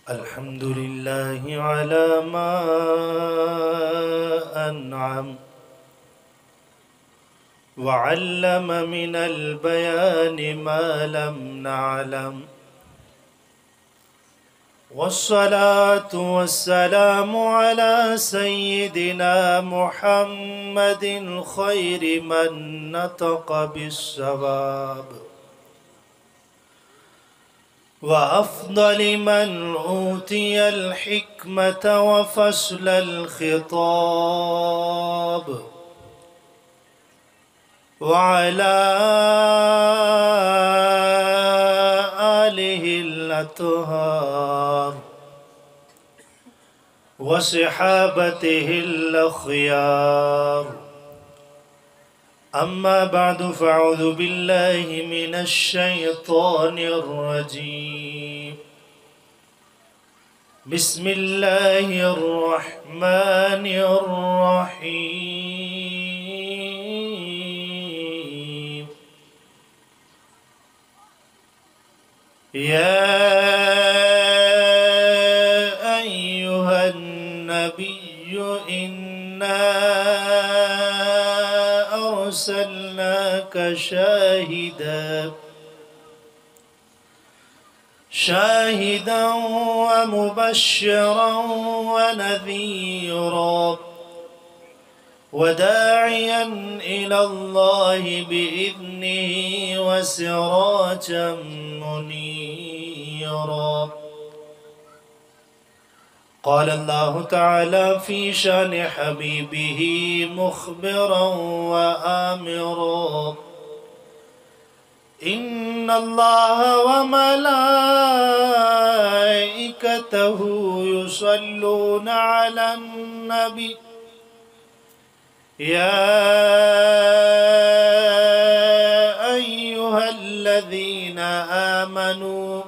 الحمد لله على ما أنعم وعلم من البيان ما لم نعلم، والصلاة والسلام على سيدنا محمد خير من نطق بالصواب وأفضل من أوتي الحكمة وفصل الخطاب، وعلى آله الأطهار وصحابته الأخيار. أما بعد فأعوذ بالله من الشيطان الرجيم. بسم الله الرحمن الرحيم. يا أيها النبي إنا أرسلناك شاهدا ومبشرا ونذيرا وداعيا إلى الله بإذنه وسراجا منيرا. قال الله تعالى في شان حبيبه مخبرا وآمرا: إن الله وملائكته يصلون على النبي يا أيها الذين آمنوا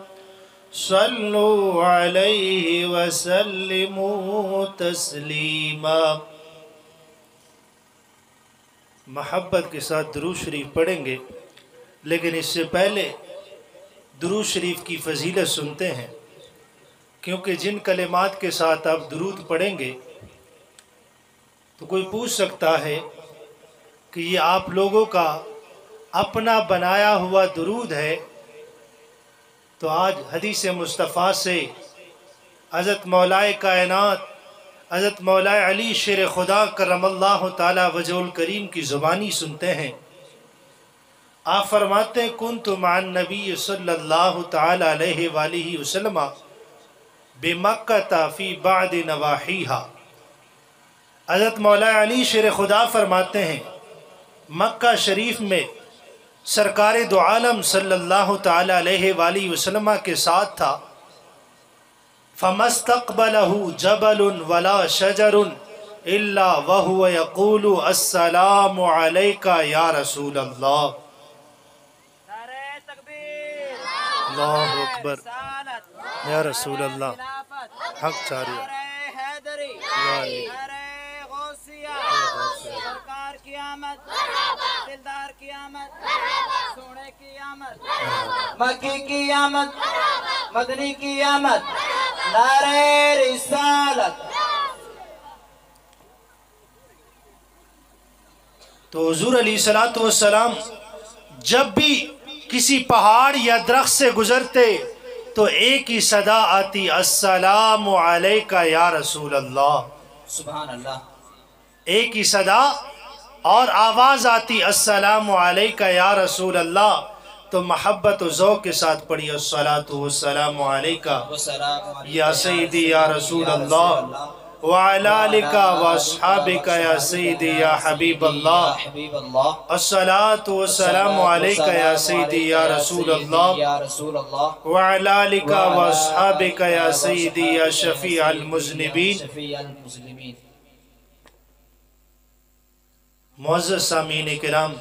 صلوا علیہ وسلموا تسلیما. محبت کے ساتھ درود شریف پڑھیں گے، لیکن اس سے پہلے درود شریف کی فضیلت سنتے ہیں، کیونکہ جن کلمات کے ساتھ آپ درود پڑھیں گے تو کوئی پوچھ سکتا ہے کہ یہ آپ لوگوں کا اپنا بنایا ہوا درود ہے، تو آج حدیث مصطفیٰ سے حضرت مولائے کائنات حضرت مولائے علی شیر خدا کرم اللہ تعالی وجہ الکریم کی زبانی سنتے ہیں. آپ فرماتے ہیں: کنت مع النبی صلی اللہ تعالی علیہ وآلہ وسلم بمکہ فی بعد نواحیہا. حضرت مولائے علی شیر خدا فرماتے ہیں مکہ شریف میں سرکار دو عالم صلی اللہ تعالی علیہ وآلہ وسلم کے ساتھ تھا. فَمَسْتَقْبَلَهُ جَبَلٌ وَلَا شَجَرٌ إِلَّا وَهُوَ يَقُولُ السَّلَامُ عَلَيْكَ يَا رسول اللہ. نعرہ تکبیر، اللہ اکبر. یا رسول اللہ حق چاری نعرہ حیدری، علی. نعرہ غوثیہ، سرکار کی آمد، دلدار کی آمد، سونے کی آمد، مکی کی آمد، مدنی کی آمد، نعرہ رسالت. تو حضور علیہ السلام جب بھی کسی پہاڑ یا درخت سے گزرتے تو ایک ہی صدا آتی: السلام علیکہ یا رسول اللہ. سبحان اللہ. ایک ہی صدا اور آواز آتی: السلام علیکہ یا رسول اللہ. تو محبت و ذوق کے ساتھ پڑھی: الصلاۃ والسلام علیکہ یا سیدی یا رسول اللہ وعلی آلک واصحابک یا سیدی یا حبیب اللہ. الصلاۃ والسلام علیکہ یا سیدی یا رسول اللہ وعلی آلک واصحابک یا سیدی یا شفیع المذنبین. معزز سامعین کرام،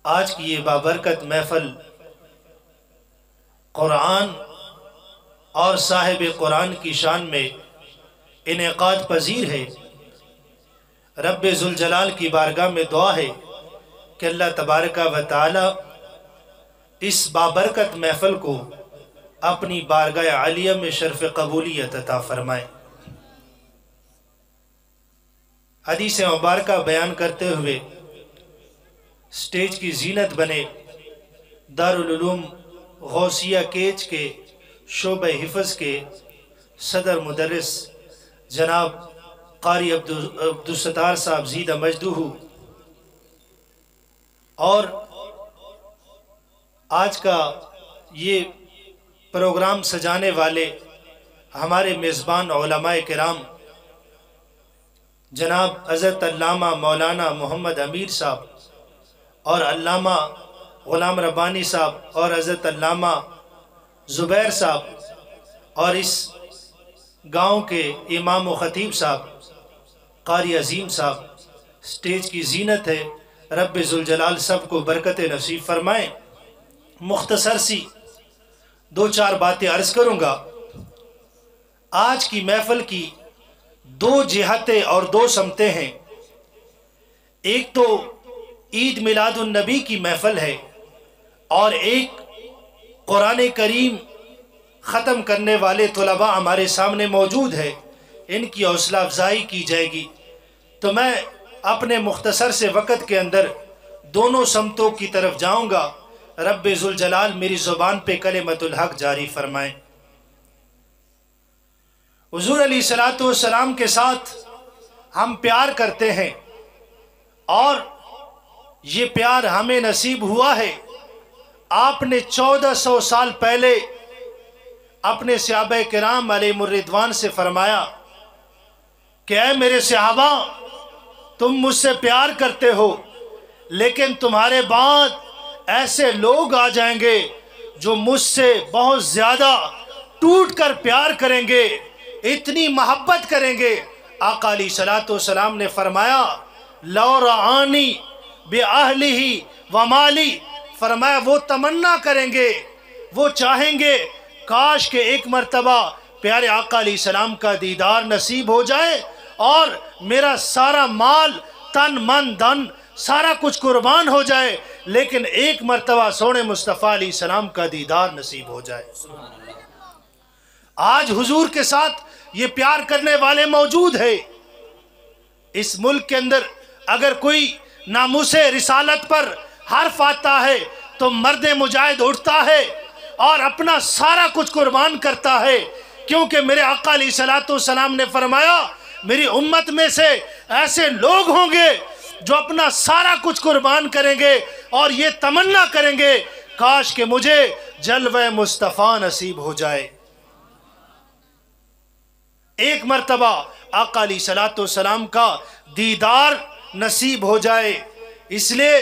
آج کی یہ بابرکت محفل قرآن اور صاحب قرآن کی شان میں انعقاد پذیر ہے. رب ذوالجلال کی بارگاہ میں دعا ہے کہ اللہ تبارک و تعالی اس بابرکت محفل کو اپنی بارگاہ عالیہ میں شرف قبولیت عطا فرمائے۔ حدیث مبارکہ بیان کرتے ہوئے سٹیج کی زینت بنے دارالعلوم غوثیہ کیچ کے شعبہ حفظ کے صدر مدرس جناب قاری عبدالستار صاحب زیدہ مجدہ، اور آج کا یہ پروگرام سجانے والے ہمارے میزبان علماء کرام جناب حضرت علامہ مولانا محمد امیر صاحب اور علامہ غلام ربانی صاحب اور حضرت علامہ زبیر صاحب اور اس گاؤں کے امام و خطیب صاحب قاری عظیم صاحب، سٹیج کی زینت ہے۔ رب ذوالجلال سب کو برکت نصیب فرمائیں۔ مختصر سی دو چار باتیں عرض کروں گا۔ آج کی محفل کی دو جہتیں اور دو سمتیں ہیں۔ ایک تو عید میلاد النبی کی محفل ہے، اور ایک قرآن کریم ختم کرنے والے طلباء ہمارے سامنے موجود ہے، ان کی حوصلہ افزائی کی جائے گی۔ تو میں اپنے مختصر سے وقت کے اندر دونوں سمتوں کی طرف جاؤں گا۔ رب ذوالجلال میری زبان پہ کلمت الحق جاری فرمائیں۔ حضور علیہ السلام کے ساتھ ہم پیار کرتے ہیں، اور یہ پیار ہمیں نصیب ہوا ہے۔ آپ نے 1400 سال پہلے اپنے صحابہ کرام علیہ الرضوان سے فرمایا کہ اے میرے صحابہ، تم مجھ سے پیار کرتے ہو، لیکن تمہارے بعد ایسے لوگ آ جائیں گے جو مجھ سے بہت زیادہ ٹوٹ کر پیار کریں گے، اتنی محبت کریں گے۔ آقا علیہ السلام نے فرمایا لو رعانی بِأَهْلِهِ وَمَالِي، فرمایا وہ تمنا کریں گے، وہ چاہیں گے کاش کہ ایک مرتبہ پیارے آقا علیہ السلام کا دیدار نصیب ہو جائے اور میرا سارا مال تن من دن سارا کچھ قربان ہو جائے، لیکن ایک مرتبہ سونے مصطفیٰ علیہ السلام کا دیدار نصیب ہو جائے۔ آج حضور کے ساتھ یہ پیار کرنے والے موجود ہیں۔ اس ملک کے اندر اگر کوئی ناموس رسالت پر حرف آتا ہے تو مرد مجاہد اٹھتا ہے اور اپنا سارا کچھ قربان کرتا ہے، کیونکہ میرے آقا علیہ السلام نے فرمایا میری امت میں سے ایسے لوگ ہوں گے جو اپنا سارا کچھ قربان کریں گے اور یہ تمنا کریں گے کاش کہ مجھے جلوہ مصطفیٰ نصیب ہو جائے، ایک مرتبہ آقا علیہ السلام کا دیدار نصیب ہو جائے۔ اس لیے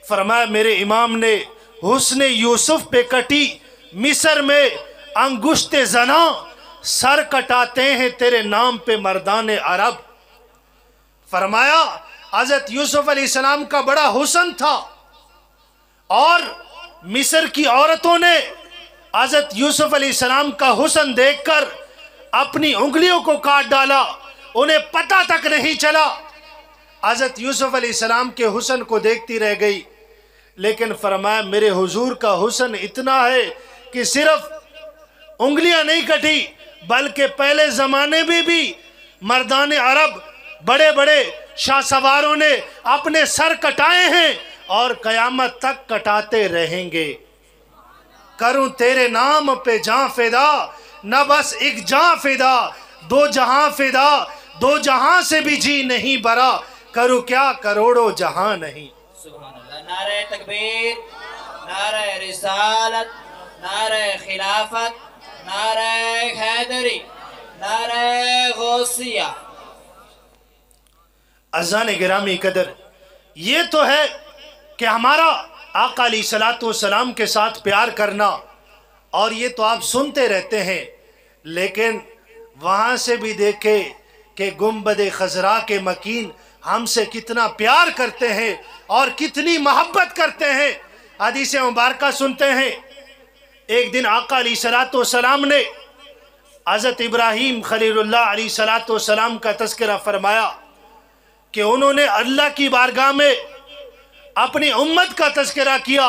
فرمایا میرے امام نے حسن یوسف پہ کٹی مصر میں انگشت زنا، سر کٹاتے ہیں تیرے نام پہ مردان عرب۔ فرمایا حضرت یوسف علیہ السلام کا بڑا حسن تھا، اور مصر کی عورتوں نے حضرت یوسف علیہ السلام کا حسن دیکھ کر اپنی انگلیوں کو کاٹ ڈالا، انہیں پتہ تک نہیں چلا۔ حضرت یوسف علیہ السلام کے حسن کو دیکھتی رہ گئی، لیکن فرمایا میرے حضور کا حسن اتنا ہے کہ صرف انگلیاں نہیں کٹی، بلکہ پہلے زمانے میں بھی مردان عرب بڑے بڑے شاہ سواروں نے اپنے سر کٹائے ہیں اور قیامت تک کٹاتے رہیں گے۔ کروں تیرے نام پہ جاں فدا، نہ بس ایک جاں فدا، دو جہاں فدا، دو جہاں سے بھی جی نہیں برا، کروں کیا کروڑوں جہاں نہیں۔ سبحان اللہ۔ نعرہ تکبیر، نعرہ رسالت، نعرہ خلافت، نعرہ حیدری، نعرہ غوثیہ۔ عزیزان گرامی قدر، یہ تو ہے کہ ہمارا آقا علیہ السلام کے ساتھ پیار کرنا، اور یہ تو آپ سنتے رہتے ہیں، لیکن وہاں سے بھی دیکھے کہ گنبد خضرا کے مکین ہم سے کتنا پیار کرتے ہیں اور کتنی محبت کرتے ہیں۔ حدیث مبارکہ سنتے ہیں، ایک دن آقا علیہ السلام نے حضرت ابراہیم خلیل اللہ علیہ السلام کا تذکرہ فرمایا کہ انہوں نے اللہ کی بارگاہ میں اپنی امت کا تذکرہ کیا،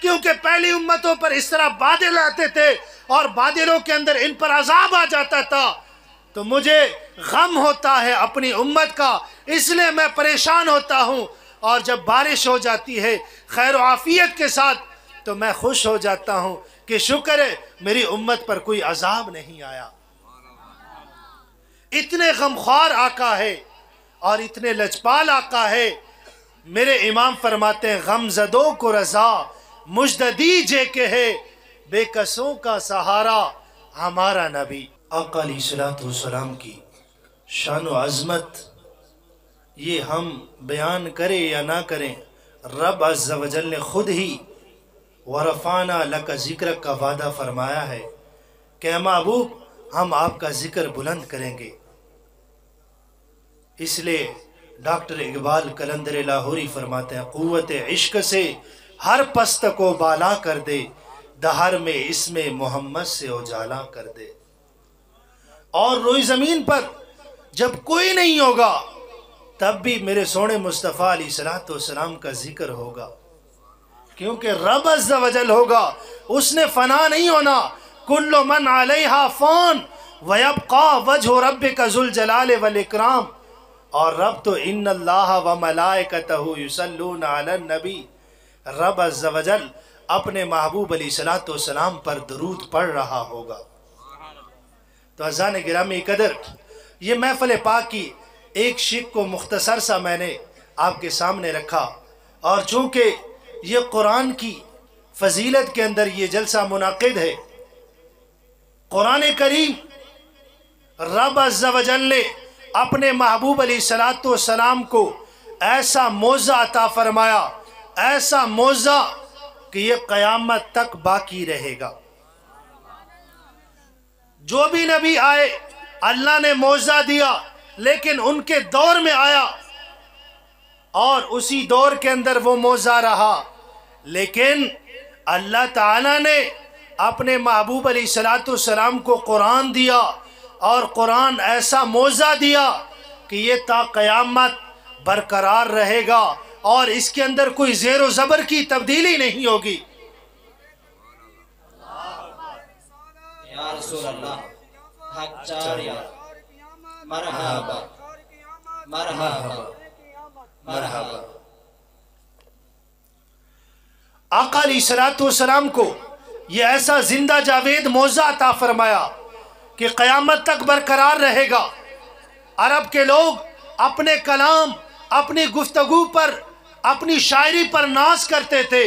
کیونکہ پہلی امتوں پر اس طرح بادل آتے تھے اور بادلوں کے اندر ان پر عذاب آ جاتا تھا، تو مجھے غم ہوتا ہے اپنی امت کا، اس لیے میں پریشان ہوتا ہوں، اور جب بارش ہو جاتی ہے خیر و عافیت کے ساتھ تو میں خوش ہو جاتا ہوں کہ شکر ہے میری امت پر کوئی عذاب نہیں آیا۔ اتنے غمخوار آقا ہے اور اتنے لجپال آقا ہے۔ میرے امام فرماتے ہیں غم زدوں کو رضا مجد دیجے کہ ہے بے کسوں کا سہارا ہمارا نبی۔ آقا علیہ الصلوۃ والسلام کی شان و عظمت یہ ہم بیان کریں یا نہ کریں، رب عز و جل نے خود ہی ورفعنا لک ذکرک کا وعدہ فرمایا ہے کہ اے محبوب ہم آپ کا ذکر بلند کریں گے۔ اس لیے ڈاکٹر اقبال قلندر لاہوری فرماتے ہیں قوت عشق سے ہر پست کو بالا کر دے، دہر میں اسم محمد سے اجالا کر دے۔ اور روئی زمین پر جب کوئی نہیں ہوگا تب بھی میرے سونے مصطفیٰ علیہ الصلوۃ والسلام کا ذکر ہوگا، کیونکہ رب عز و جل ہوگا، اس نے فنا نہیں ہونا۔ کل من علیہا فان ویبقى وجہ ربک ذو الجلال والاکرام، اور رب تو ان اللہ و ملائکتہ یصلون علی النبی، رب عز و جل اپنے محبوب علیہ الصلوۃ والسلام پر درود پڑھ رہا ہوگا۔ تو عزیزان گرامی قدر، یہ محفل پاک کی ایک شق کو مختصر سا میں نے آپ کے سامنے رکھا، اور چونکہ یہ قرآن کی فضیلت کے اندر یہ جلسہ منعقد ہے، قرآن کریم رب عز و جل نے اپنے محبوب علیہ الصلوۃ والسلام کو ایسا معجزہ عطا فرمایا، ایسا معجزہ کہ یہ قیامت تک باقی رہے گا۔ جو بھی نبی آئے اللہ نے معجزہ دیا، لیکن ان کے دور میں آیا اور اسی دور کے اندر وہ معجزہ رہا، لیکن اللہ تعالیٰ نے اپنے محبوب علیہ الصلوۃ والسلام کو قرآن دیا، اور قرآن ایسا معجزہ دیا کہ یہ تا قیامت برقرار رہے گا، اور اس کے اندر کوئی زیر و زبر کی تبدیلی نہیں ہوگی۔ یا رسول اللہ حق چاریا مرحبا مرحبا مرحبا۔ آقا علیہ الصلوۃ والسلام کو یہ ایسا زندہ جاوید معجزہ عطا فرمایا کہ قیامت تک برقرار رہے گا۔ عرب کے لوگ اپنے کلام، اپنی گفتگو پر، اپنی شاعری پر ناز کرتے تھے،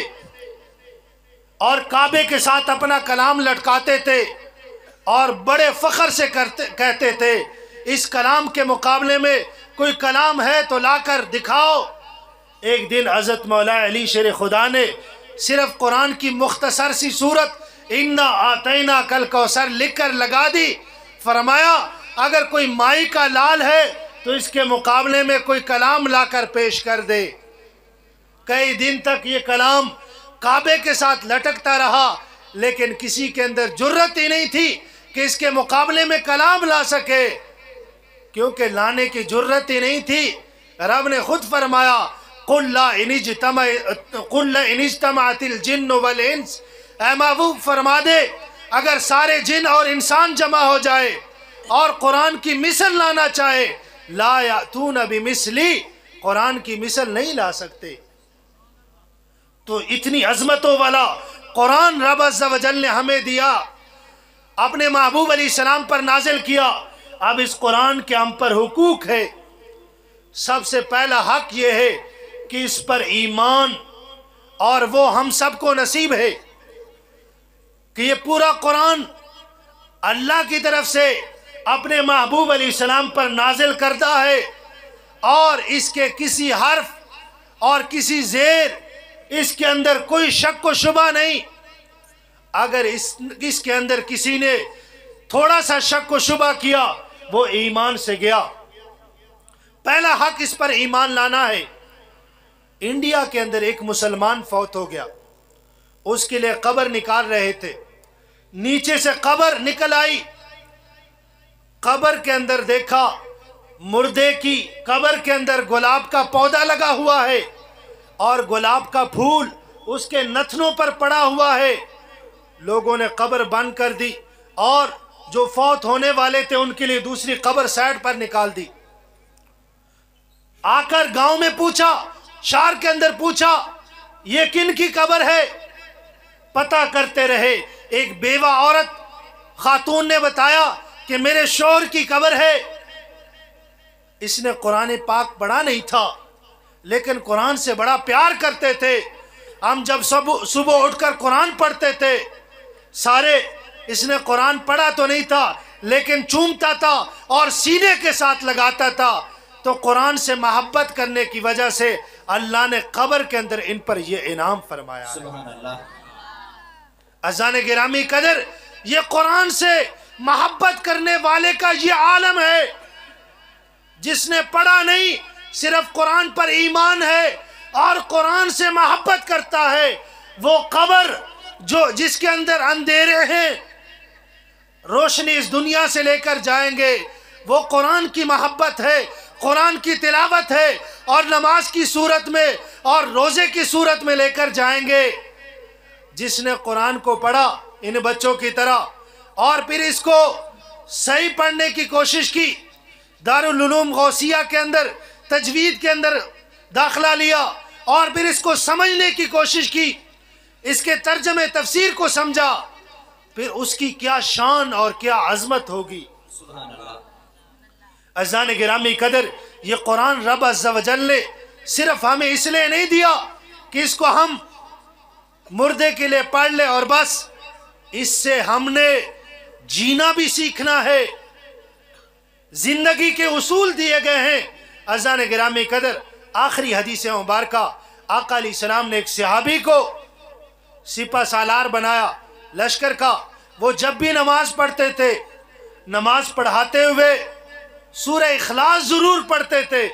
اور کعبے کے ساتھ اپنا کلام لٹکاتے تھے، اور بڑے فخر سے کہتے تھے اس کلام کے مقابلے میں کوئی کلام ہے تو لا کر دکھاؤ۔ ایک دن حضرت مولا علی شیر خدا نے صرف قرآن کی مختصر سی صورت اِنَّا آتَيْنَاكَ الْكَوْثَرَ لکھ کر لگا دی، فرمایا اگر کوئی مائی کا لال ہے تو اس کے مقابلے میں کوئی کلام لا کر پیش کر دے۔ کئی دن تک یہ کلام کعبے کے ساتھ لٹکتا رہا، لیکن کسی کے اندر جرت ہی نہیں تھی کہ اس کے مقابلے میں کلام لا سکے، کیونکہ لانے کی جرت ہی نہیں تھی۔ رب نے خود فرمایا قُلْ لَا إِنِ اجْتَمَعَتِ الْجِنُّ وَالْإِنسُ، اے محبوب فرما دے اگر سارے جن اور انسان جمع ہو جائے اور قرآن کی مثل لانا چاہے، لا یأتون بمثلی، قرآن کی مثل نہیں لا سکتے۔ تو اتنی عظمتوں والا قرآن رب عز و جل نے ہمیں دیا، اپنے محبوب علیہ السلام پر نازل کیا۔ اب اس قرآن کے ہم پر حقوق ہے۔ سب سے پہلا حق یہ ہے کہ اس پر ایمان، اور وہ ہم سب کو نصیب ہے کہ یہ پورا قرآن اللہ کی طرف سے اپنے محبوب علیہ السلام پر نازل کردہ ہے، اور اس کے کسی حرف اور کسی زیر اس کے اندر کوئی شک و شبہ نہیں۔ اگر اس کے اندر کسی نے تھوڑا سا شک و شبہ کیا وہ ایمان سے گیا۔ پہلا حق اس پر ایمان لانا ہے۔ انڈیا کے اندر ایک مسلمان فوت ہو گیا، اس کے لیے قبر نکال رہے تھے، نیچے سے قبر نکل آئی، قبر کے اندر دیکھا مردے کی قبر کے اندر گلاب کا پودا لگا ہوا ہے، اور گلاب کا پھول اس کے نتنوں پر پڑا ہوا ہے. لوگوں نے قبر بند کر دی اور جو فوت ہونے والے تھے ان کے لیے دوسری قبر سائڈ پر نکال دی. آ کر گاؤں میں پوچھا, شہر کے اندر پوچھا یہ کن کی قبر ہے؟ پتہ کرتے رہے. ایک بیوہ عورت خاتون نے بتایا کہ میرے شوہر کی قبر ہے. اس نے قرآن پاک پڑھا نہیں تھا لیکن قرآن سے بڑا پیار کرتے تھے. ہم جب صبح اٹھ کر قرآن پڑھتے تھے سارے, اس نے قرآن پڑھا تو نہیں تھا لیکن چومتا تھا اور سینے کے ساتھ لگاتا تھا. تو قرآن سے محبت کرنے کی وجہ سے اللہ نے قبر کے اندر ان پر یہ انعام فرمایا. سبحان اللہ. عزیزان گرامی قدر, یہ قرآن سے محبت کرنے والے کا یہ عالم ہے. جس نے پڑھا نہیں, صرف قرآن پر ایمان ہے اور قرآن سے محبت کرتا ہے, وہ قبر جس کے اندر اندھیرے ہیں روشنی اس دنیا سے لے کر جائیں گے. وہ قرآن کی محبت ہے, قرآن کی تلاوت ہے اور نماز کی صورت میں اور روزے کی صورت میں لے کر جائیں گے. جس نے قرآن کو پڑھا ان بچوں کی طرح اور پھر اس کو صحیح پڑھنے کی کوشش کی, دارالعلوم غوثیہ کے اندر تجوید کے اندر داخلہ لیا اور پھر اس کو سمجھنے کی کوشش کی, اس کے ترجمے تفسیر کو سمجھا, پھر اس کی کیا شان اور کیا عظمت ہوگی. سبحان اللہ. عزیزان گرامی قدر, یہ قرآن رب عز و جل نے صرف ہمیں اس لیے نہیں دیا کہ اس کو ہم مردے کے لیے پڑھ لیں اور بس, اس سے ہم نے جینا بھی سیکھنا ہے. زندگی کے اصول دیے گئے ہیں. عزیزان گرامی قدر, آخری حدیث مبارکہ آقا علیہ السلام نے ایک صحابی کو سپہ سالار بنایا لشکر کا. وہ جب بھی نماز پڑھتے تھے, نماز پڑھاتے ہوئے سورہ اخلاص ضرور پڑھتے تھے.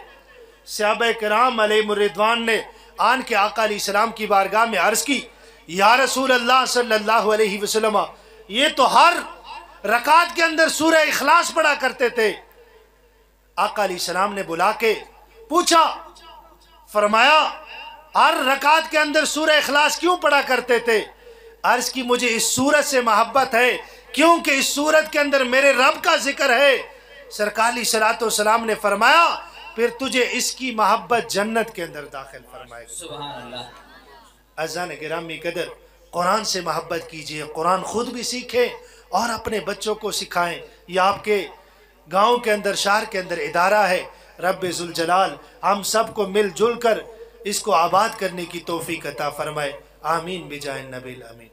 صحابہ کرام علیہم الرضوان نے آن کے آقا علیہ السلام کی بارگاہ میں عرض کی, یا رسول اللہ صلی اللہ علیہ وسلم, یہ تو ہر رکعت کے اندر سورہ اخلاص پڑھا کرتے تھے. آقا علیہ السلام نے بلا کے پوچھا, فرمایا ہر رکعت کے اندر سورہ اخلاص کیوں پڑھا کرتے تھے؟ عرض کی مجھے اس سورت سے محبت ہے کیونکہ اس سورت کے اندر میرے رب کا ذکر ہے. سرکار علیہ الصلوۃ والسلام نے فرمایا پھر تجھے اس کی محبت جنت کے اندر داخل فرمائے گی. سبحان اللہ. عزیزان گرامی قدر, قرآن سے محبت کیجئے, قرآن خود بھی سیکھیں اور اپنے بچوں کو سکھائیں. یہ آپ کے گاؤں کے اندر, شہر کے اندر ادارہ ہے. رب ذوالجلال ہم سب کو مل جل کر اس کو آباد کرنے کی توفیق عطا فرمائے. آمین بجاہ النبی الامین.